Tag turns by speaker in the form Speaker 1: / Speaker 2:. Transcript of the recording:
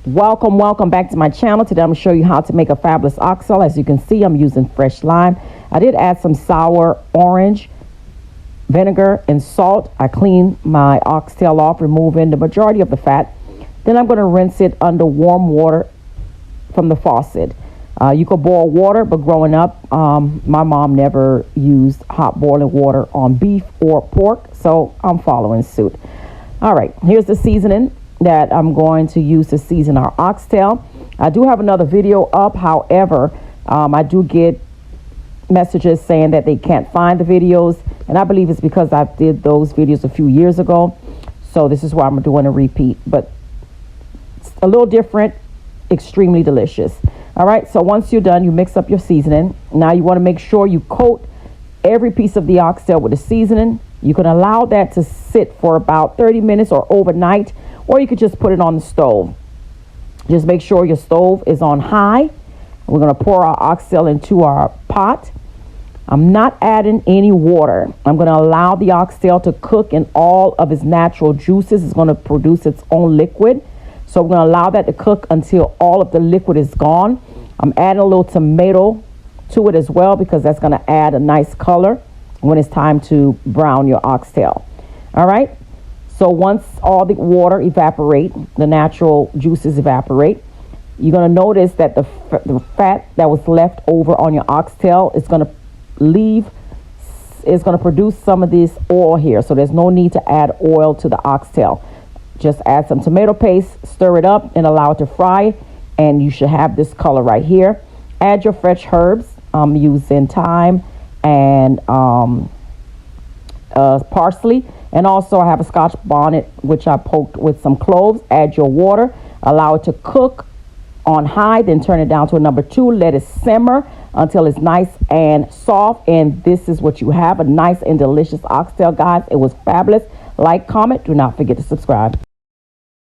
Speaker 1: Welcome back to my channel. Today I'm going to show you how to make a fabulous oxtail. As you can see, I'm using fresh lime. I did add some sour orange vinegar and salt. I cleaned my oxtail off, removing the majority of the fat. Then I'm going to rinse it under warm water from the faucet. You could boil water, but growing up, my mom never used hot boiling water on beef or pork, so I'm following suit. All right, here's the seasoning that I'm going to use to season our oxtail. I do have another video up. However, I do get messages saying that they can't find the videos, and I believe it's because I did those videos a few years ago. So this is why I'm doing a repeat, but it's a little different, extremely delicious. All right, so once you're done, you mix up your seasoning. Now you want to make sure you coat every piece of the oxtail with the seasoning. You can allow that to sit for about 30 minutes or overnight, or you could just put it on the stove. Just make sure your stove is on high. We're going to pour our oxtail into our pot. I'm not adding any water. I'm going to allow the oxtail to cook in all of its natural juices. It's going to produce its own liquid. So we're going to allow that to cook until all of the liquid is gone. I'm adding a little tomato to it as well, because that's going to add a nice color when it's time to brown your oxtail. All right. So once all the water evaporate, the natural juices evaporate, you're going to notice that the fat that was left over on your oxtail is going to produce some of this oil here. So there's no need to add oil to the oxtail. Just add some tomato paste, stir it up, and allow it to fry, and you should have this color right here. Add your fresh herbs. I'm using thyme and parsley, and also I have a Scotch bonnet which I poked with some cloves. Add your water, allow it to cook on high, then turn it down to a number 2. Let it simmer until it's nice and soft, and this is what you have, a nice and delicious oxtail, guys. It was fabulous. Like, comment, do not forget to subscribe.